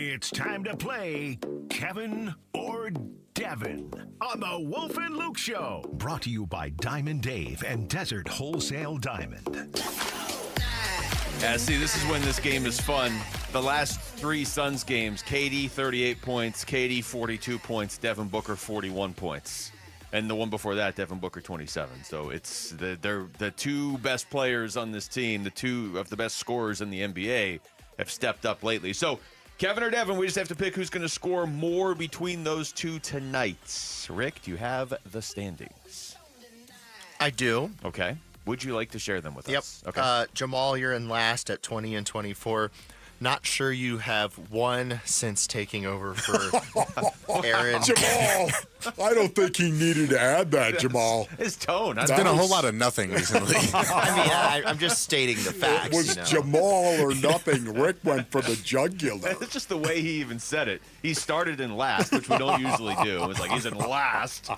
It's time to play Kevin or Devin on the Wolf and Luke Show. Brought to you by Diamond Dave and Desert Wholesale Diamond. Yeah, see, this is when this game is fun. The last three Suns games, KD 38 points, KD 42 points, Devin Booker 41 points. And the one before that, Devin Booker 27. So it's they're the two best players on this team, the two of the best scorers in the NBA have stepped up lately. So Kevin or Devin, we just have to pick who's going to score more between those two tonight. Rick, do you have the standings? I do. Okay. Would you like to share them with us? Yep. Okay. Jamal, you're in last at 20 and 24. Not sure you have won since taking over for Aaron. Jamal, I don't think he needed to add that, Jamal. His tone. It's been a whole lot of nothing recently. I'm just stating the facts. It was Jamal or nothing. Rick went for the jugular. It's just the way he even said it. He started in last, which we don't usually do. It was like he's in last.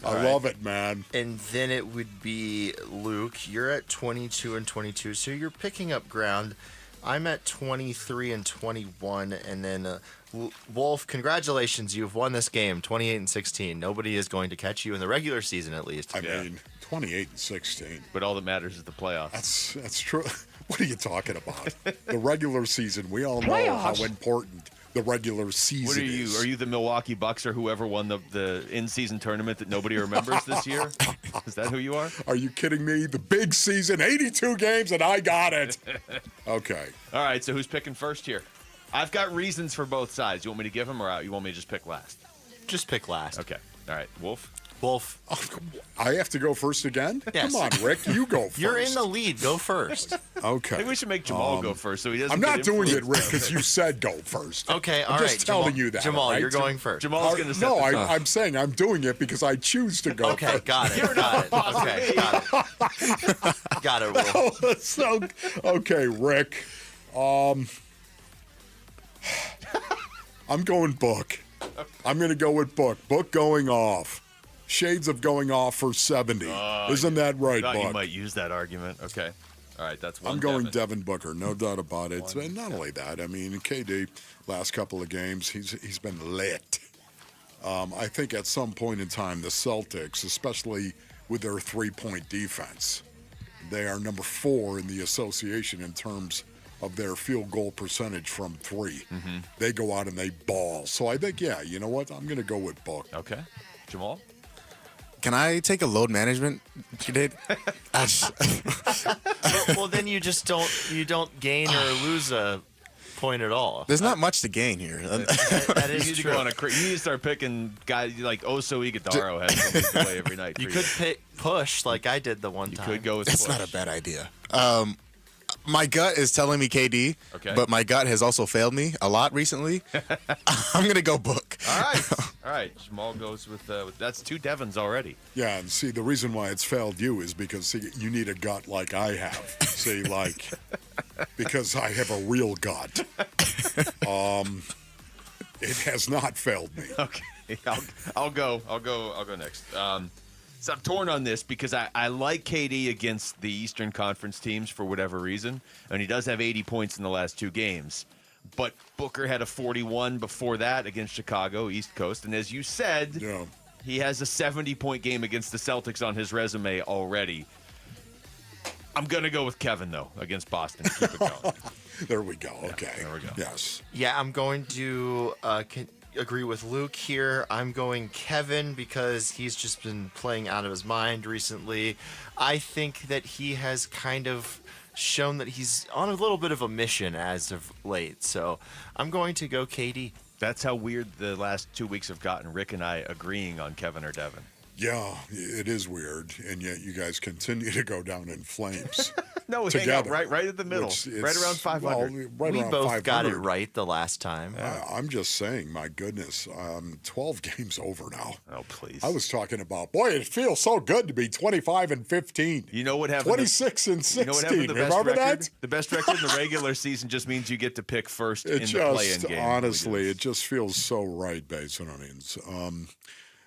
I love it, man. And then it would be Luke. You're at 22 and 22, so you're picking up ground. I'm at 23 and 21, and then Wolf, congratulations, you've won this game, 28 and 16. Nobody is going to catch you in the regular season, at least. I mean, 28 and 16. But all that matters is the playoffs. That's true. What are you talking about? The regular season, we all know how important the regular season What are you? is. Are you the Milwaukee Bucks or whoever won the in-season tournament that nobody remembers this year? Is that who you are? Are you kidding me? The big season, 82 games, and I got it. Okay. All right, so who's picking first here? I've got reasons for both sides. You want me to give them, or you want me to just pick last? Just pick last. Okay. All right, Wolf? Wolf. I have to go first again? Yes. Come on, Rick. You go first. You're in the lead. Go first. Okay. I think we should make Jamal go first so he doesn't I'm get not doing it, influenced. Rick, because you said go first. Okay, all I'm right. just telling you that. Jamal, right? you're going first. Jamal's going to set No, the tone. I'm saying I'm doing it because I choose to go Okay, first. got it. Got it. Okay, got it. Got it, Wolf. So, okay, Rick. I'm going Book. I'm going to go with Book. Book going off. Shades of going off for 70. Isn't that right, I thought Buck? you might use that argument. Okay. All right, that's one. I'm going Devin Booker, no doubt about it. And not only that, I mean, KD, last couple of games, he's been lit. I think at some point in time, the Celtics, especially with their three-point defense, they are number 4 in the association in terms of their field goal percentage from 3. Mm-hmm. They go out and they ball. So I think, yeah, you know what? I'm going to go with Book. Okay. Jamal? Can I take a load management date? Well, then you just don't gain or lose a point at all. There's not much to gain here. That You is need to true. go on you need to start picking guys like Oso Ighodaro has something to play every night. You for could push like I did the one You time. could go with That's push. not a bad idea. My gut is telling me KD, Okay. but my gut has also failed me a lot recently. I'm going to go Book. All right. Jamal goes with that's 2 Devins already. Yeah, and see, the reason why it's failed you is because, see, you need a gut like I have. See, like, because I have a real gut. It has not failed me. Okay. I'll go next. So I'm torn on this because I like KD against the Eastern Conference teams for whatever reason, and he does have 80 points in the last 2 games. But Booker had a 41 before that against Chicago, East Coast, and as you said, Yeah. he has a 70-point game against the Celtics on his resume already. I'm going to go with Kevin, though, against Boston. Keep it going. There we go. Okay. there we go. Yes. Yeah, I'm going to agree with Luke here. I'm going Kevin because he's just been playing out of his mind recently. I think that he has kind of shown that he's on a little bit of a mission as of late. So I'm going to go KD. That's how weird the last 2 weeks have gotten, Rick and I agreeing on Kevin or Devin. Yeah, it is weird, and yet you guys continue to go down in flames. No, we hang out Together, right at the middle, which right it's- around 500. Well, right We around both 500. got it right the last time. I'm just saying, my goodness, 12 games over now. Oh, please. I was talking about, boy, it feels so good to be 25 and 15. You know what happened? 26 and 16. You know what happened? The best Remember record? that? The best record in the regular season just means you get to pick first in It the play-in just, game. honestly, it just feels so right, Basinonians.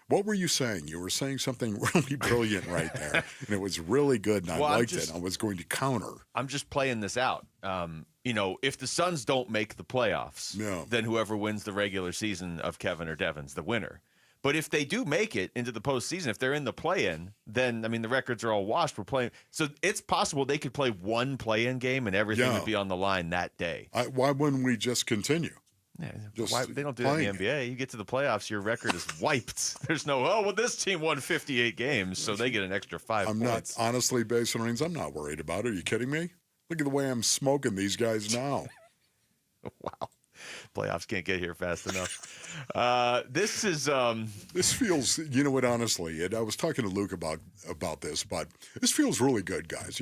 What were you saying? You were saying something really brilliant right there, and it was really good, and I liked it. I was going to counter. I'm just playing this out. If the Suns don't make the playoffs, then whoever wins the regular season of Kevin or Devin's the winner. But if they do make it into the postseason, if they're in the play-in, then, the records are all washed. We're playing. So it's possible they could play one play-in game and everything would be on the line that day. Why wouldn't we just continue? Yeah, they don't do that in the NBA. You get to the playoffs, your record is wiped. There's no, this team won 58 games, so they get an extra 5 points. Honestly, Basin Reigns, I'm not worried about it. Are you kidding me? Look at the way I'm smoking these guys now. Wow. Playoffs can't get here fast enough. This feels, honestly, and I was talking to Luke about this, but this feels really good, guys.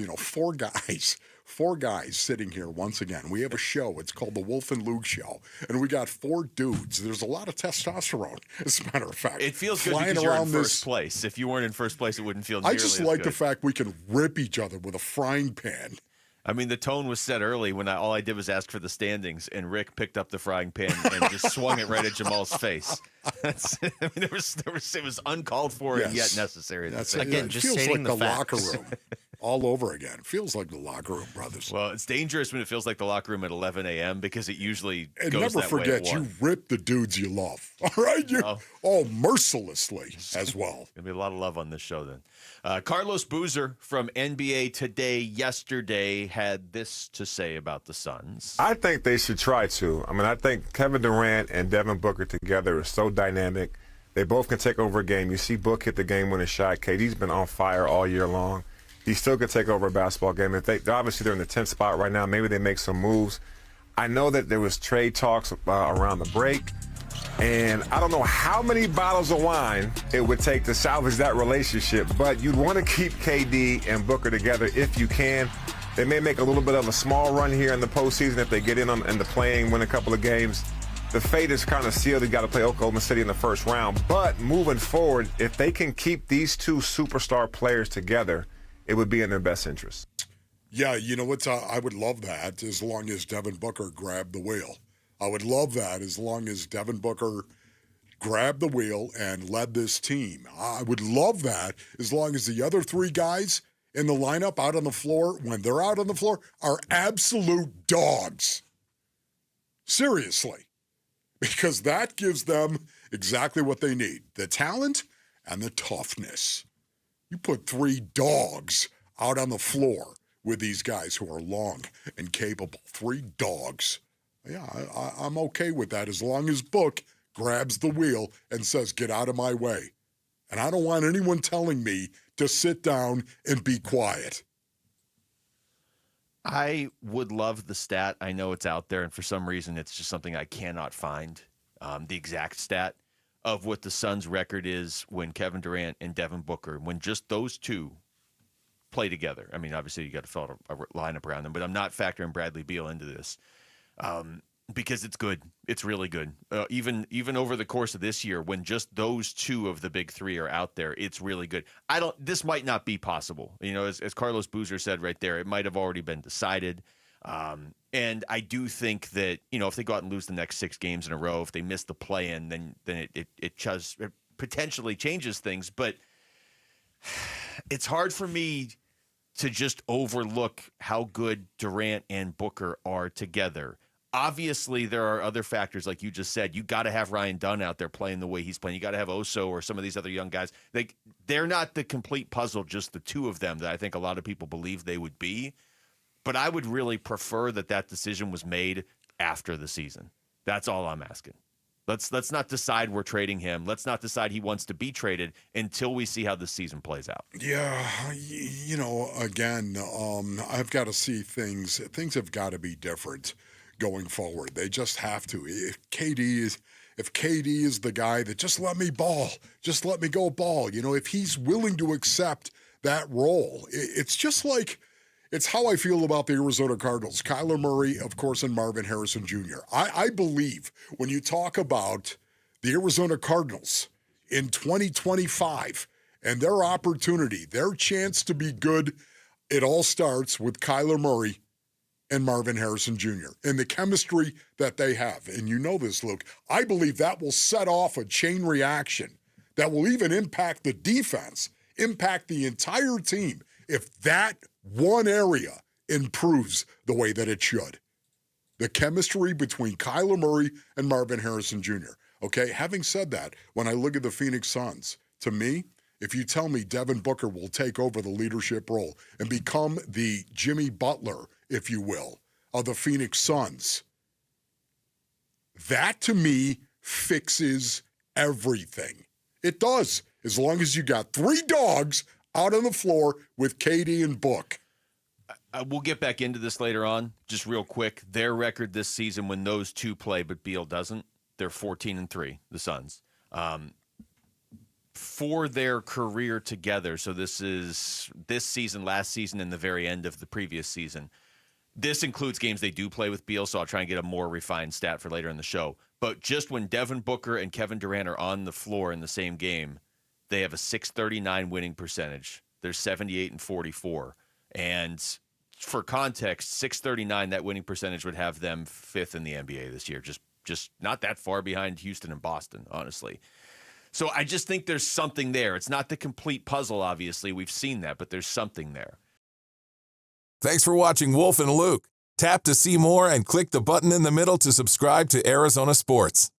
Four guys sitting here once again. We have a show. It's called the Wolf and Luke Show, and we got 4 dudes. There's a lot of testosterone, as a matter of fact. It feels good because you're in first place. If you weren't in first place, it wouldn't feel nearly I just as like good. the fact we can rip each other with a frying pan. The tone was set early when all I did was ask for the standings, and Rick picked up the frying pan and just swung it right at Jamal's face. It was uncalled for and yet necessary. Again, just feels stating like the facts. locker room all over again. Feels like the locker room, brothers. Well, it's dangerous when it feels like the locker room at 11 a.m. because it usually and goes never that way forget, at 1. you rip the dudes you love. All right, mercilessly as well. Gonna be a lot of love on this show then. Carlos Boozer from NBA Today yesterday had this to say about the Suns. I think they should try to. I think Kevin Durant and Devin Booker together are so dynamic. They both can take over a game. You see Book hit the game-winning shot. KD's been on fire all year long. He still could take over a basketball game. Obviously they're in the 10th spot right now. Maybe they make some moves. I know that there was trade talks around the break. And I don't know how many bottles of wine it would take to salvage that relationship, but you'd want to keep KD and Booker together if you can. They may make a little bit of a small run here in the postseason if they get in the playing, win a couple of games. The fate is kind of sealed. You've got to play Oklahoma City in the first round. But moving forward, if they can keep these 2 superstar players together, it would be in their best interest. Yeah, I would love that as long as Devin Booker grabbed the wheel. I would love that as long as Devin Booker grabbed the wheel and led this team. I would love that as long as the other 3 guys in the lineup out on the floor, when they're out on the floor, are absolute dogs. Seriously. Because that gives them exactly what they need, the talent and the toughness. You put 3 dogs out on the floor with these guys who are long and capable. 3 dogs. Yeah, I'm okay with that as long as Book grabs the wheel and says, get out of my way. And I don't want anyone telling me to sit down and be quiet. I would love the stat. I know it's out there, and for some reason it's just something I cannot find, the exact stat of what the Suns' record is when Kevin Durant and Devin Booker, when just those 2 play together. Obviously you got to fill a lineup around them, but I'm not factoring Bradley Beal into this. Because it's good. It's really good. Even over the course of this year, when just those 2 of the big 3 are out there, it's really good. This might not be possible. As Carlos Boozer said right there, it might have already been decided. And I do think that, if they go out and lose the next 6 games in a row, if they miss the play-in, then it potentially changes things. But it's hard for me to just overlook how good Durant and Booker are together. Obviously, there are other factors, like you just said. You got to have Ryan Dunn out there playing the way he's playing. You got to have Oso or some of these other young guys. They're not the complete puzzle, just the 2 of them that I think a lot of people believe they would be. But I would really prefer that decision was made after the season. That's all I'm asking. Let's not decide we're trading him. Let's not decide he wants to be traded until we see how the season plays out. Yeah, again, I've got to see things. Things have got to be different going forward. They just have to. If KD is the guy that just let me ball, just let me go ball, if he's willing to accept that role, it's just like, it's how I feel about the Arizona Cardinals. Kyler Murray, of course, and Marvin Harrison Jr. I believe when you talk about the Arizona Cardinals in 2025 and their opportunity, their chance to be good, it all starts with Kyler Murray and Marvin Harrison Jr. and the chemistry that they have. And you know this, Luke. I believe that will set off a chain reaction that will even impact the defense, impact the entire team, if that one area improves the way that it should. The chemistry between Kyler Murray and Marvin Harrison Jr. Okay, having said that, when I look at the Phoenix Suns, to me, if you tell me Devin Booker will take over the leadership role and become the Jimmy Butler, if you will, of the Phoenix Suns, that to me fixes everything. It does, as long as you got 3 dogs out on the floor with KD and Book. We'll get back into this later on. Just real quick, their record this season when those two play but Beal doesn't, they're 14-3, the Suns. For their career together, so this is this season, last season, and the very end of the previous season. This includes games they do play with Beal, so I'll try and get a more refined stat for later in the show. But just when Devin Booker and Kevin Durant are on the floor in the same game, they have a .639 winning percentage. They're 78-44. And for context, .639, that winning percentage would have them 5th in the NBA this year. Just not that far behind Houston and Boston, honestly. So I just think there's something there. It's not the complete puzzle, obviously. We've seen that, but there's something there. Thanks for watching Wolf and Luke. Tap to see more and click the button in the middle to subscribe to Arizona Sports.